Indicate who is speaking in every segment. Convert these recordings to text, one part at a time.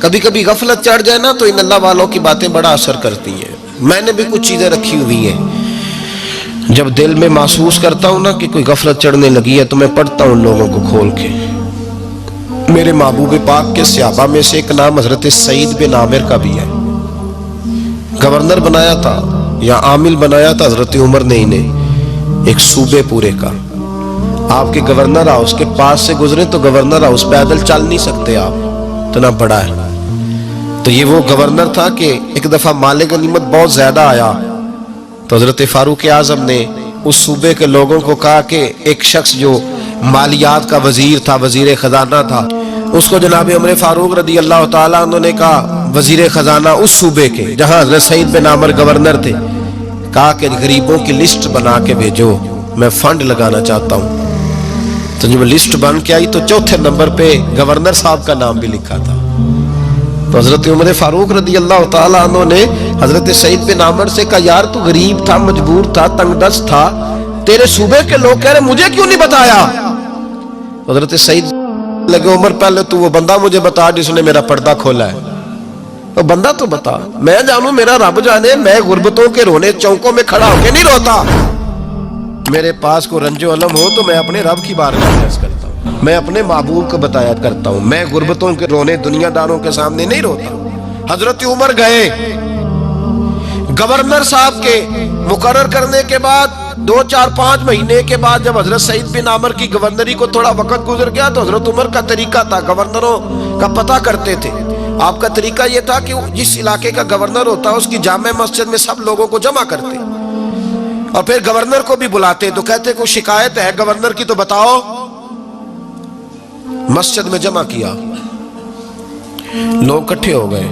Speaker 1: کبھی کبھی غفلت چڑھ جائے نا تو ان اللہ والوں کی باتیں بڑا اثر کرتی ہیں. میں نے بھی کچھ چیزیں رکھی ہوئی ہیں، جب دل میں محسوس کرتا ہوں نا کہ کوئی غفلت چڑھنے لگی ہے تو میں پڑھتا ہوں لوگوں کو کھول کے. میرے محبوب پاک کے صحابہ میں سے ایک نام حضرت سعید بن عامر کا بھی ہے. گورنر بنایا تھا یا عامل بنایا تھا حضرت عمر نے انہیں ایک صوبے پورے کا. آپ کے گورنر ہاؤس کے پاس سے گزرے تو گورنر ہاؤس پیدل چل نہیں سکتے آپ، اتنا بڑا ہے. تو یہ وہ گورنر تھا کہ ایک دفعہ مال غنیمت بہت زیادہ آیا تو حضرت فاروق اعظم نے اس صوبے کے لوگوں کو کہا کہ ایک شخص جو مالیات کا وزیر تھا، وزیر خزانہ تھا، اس کو جناب عمر فاروق رضی اللہ تعالیٰ عنہ نے کہا، وزیر خزانہ اس صوبے کے جہاں حضرت سعید بن عامر گورنر تھے، کہا کہ غریبوں کی لسٹ بنا کے بھیجو، میں فنڈ لگانا چاہتا ہوں. تو جب لسٹ بن کے آئی تو چوتھے نمبر پہ گورنر صاحب کا نام بھی لکھا تھا. تو حضرت عمر فاروق رضی اللہ تعالیٰ عنہ نے حضرت سعید بن عامر سے کہا، یار تو غریب تھا، مجبور تھا، تنگ دست تھا، تیرے صوبے کے لوگ کہہ رہے مجھے کیوں نہیں بتایا؟ حضرت سعید لگے، عمر پہلے تو وہ بندہ مجھے بتا جس نے میرا پردہ کھولا ہے. تو بندہ تو بتا، میں جانوں، میرا رب جانے، میں غربتوں کے رونے چوکوں میں کھڑا ہو کے نہیں روتا. میرے پاس کو رنج و علم ہو تو میں اپنے رب کی بارگاہ میں عرض کرتا ہوں، میں اپنے محبوب کو بتایا کرتا ہوں، میں غربتوں کے رونے دنیا داروں کے سامنے نہیں روتا. حضرت عمر گئے، گورنر صاحب کے مقرر کرنے کے بعد 2-4-5 مہینے کے بعد جب حضرت سعید بن عامر کی گورنری کو تھوڑا وقت گزر گیا تو حضرت عمر کا طریقہ تھا، گورنروں کا پتہ کرتے تھے. آپ کا طریقہ یہ تھا کہ جس علاقے کا گورنر ہوتا ہے اس کی جامع مسجد میں سب لوگوں کو جمع کرتے اور پھر گورنر کو بھی بلاتے. تو کہتے کوئی شکایت ہے گورنر کی تو بتاؤ. مسجد میں جمع کیا، لوگ اکٹھے ہو گئے.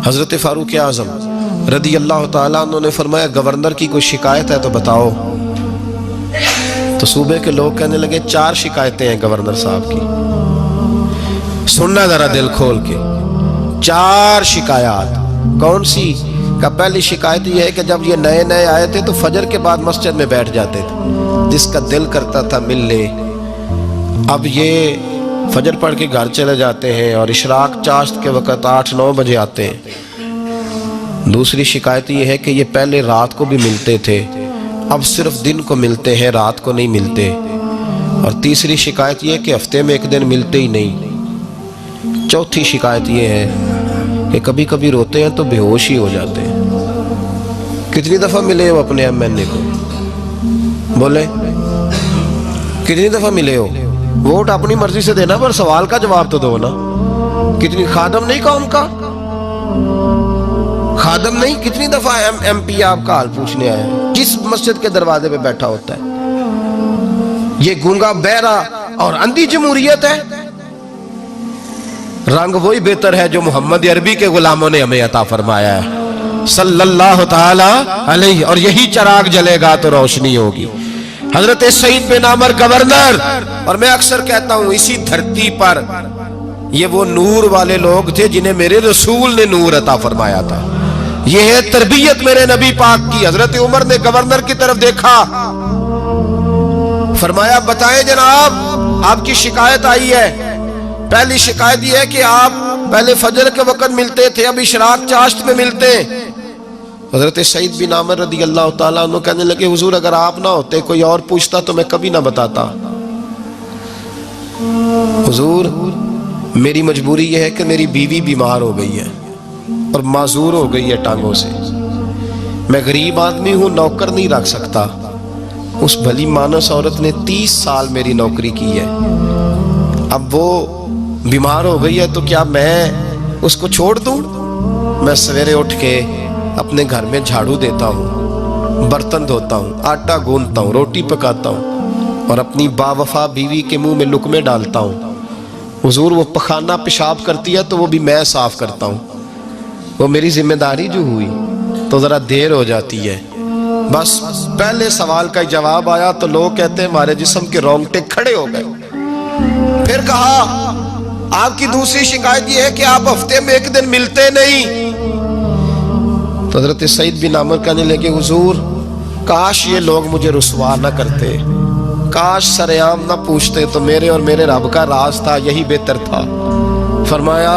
Speaker 1: حضرت فاروق اعظم رضی اللہ تعالیٰ عنہ نے فرمایا، گورنر کی کوئی شکایت ہے تو بتاؤ. تو صوبے کے لوگ کہنے لگے 4 شکایتیں ہیں گورنر صاحب کی. سننا ذرا دل کھول کے، 4 شکایات. کون سی؟ کہ پہلی شکایت یہ ہے کہ جب یہ نئے نئے آئے تھے تو فجر کے بعد مسجد میں بیٹھ جاتے تھے، جس کا دل کرتا تھا مل لے. اب یہ فجر پڑھ کے گھر چلے جاتے ہیں اور اشراق چاشت کے وقت 8-9 بجے آتے ہیں. دوسری شکایت یہ ہے کہ یہ پہلے رات کو بھی ملتے تھے، اب صرف دن کو ملتے ہیں، رات کو نہیں ملتے. اور تیسری شکایت یہ ہے کہ ہفتے میں ایک دن ملتے ہی نہیں. چوتھی شکایت یہ ہے کہ کبھی کبھی روتے ہیں تو بے ہوش ہی ہو جاتے ہیں. کتنی دفعہ ملے ہو اپنے ایم این اے کو؟ بولے کتنی دفعہ ملے ہو؟ ووٹ اپنی مرضی سے دینا پر سوال کا جواب تو دو نا. کتنی خادم نہیں قوم کا؟ خادم نہیں، کتنی دفعہ ایم پی آپ کا حال پوچھنے آیا ہے؟ کس مسجد کے دروازے پہ بیٹھا ہوتا ہے؟ یہ گونگا بہرا اور اندھی جمہوریت ہے؟ رنگ وہی بہتر ہے جو محمد عربی کے غلاموں نے ہمیں عطا فرمایا ہے صلی اللہ تعالی علیہ، اور یہی چراغ جلے گا تو روشنی ہوگی. حضرت سعید بن عامر گورنر، اور میں اکثر کہتا ہوں اسی دھرتی پر یہ وہ نور والے لوگ تھے جنہیں میرے رسول نے نور عطا فرمایا تھا. یہ ہے تربیت میرے نبی پاک کی. حضرت عمر نے گورنر کی طرف دیکھا، فرمایا بتائیں جناب آپ کی شکایت آئی ہے. پہلی شکایت یہ ہے کہ آپ پہلے فجر کے وقت ملتے تھے، اب اشراق چاشت میں ملتے. حضرت سعید بن عامر رضی اللہ تعالیٰ عنہ کہنے لگے، حضور اگر آپ نہ ہوتے کوئی اور پوچھتا تو میں کبھی نہ بتاتا. حضور میری مجبوری یہ ہے کہ میری بیوی بیمار ہو گئی ہے اور معذور ہو گئی ہے ٹانگوں سے. میں غریب آدمی ہوں، نوکر نہیں رکھ سکتا. اس بھلی مانس عورت نے 30 سال میری نوکری کی ہے، اب وہ بیمار ہو گئی ہے تو کیا میں اس کو چھوڑ دوں؟ میں سویرے اٹھ کے اپنے گھر میں جھاڑو دیتا ہوں، برتن دھوتا ہوں، آٹا گوندتا ہوں، روٹی پکاتا ہوں اور اپنی باوفا بیوی کے منہ میں لقمے ڈالتا ہوں. حضور وہ پخانہ پیشاب کرتی ہے تو وہ بھی میں صاف کرتا ہوں. وہ میری ذمہ داری جو ہوئی تو ذرا دیر ہو جاتی ہے. بس پہلے سوال کا جواب آیا تو لوگ کہتے ہیں ہمارے جسم کے رونگٹے کھڑے ہو گئے. پھر کہا آپ کی دوسری شکایت یہ ہے کہ آپ ہفتے میں ایک دن ملتے نہیں. تو حضرت سعید بن عامر کہنے لگے، حضور کاش یہ لوگ مجھے رسوا نہ کرتے، کاش سریعام نہ پوچھتے تو میرے اور میرے رب کا راز تھا، یہی بہتر تھا. فرمایا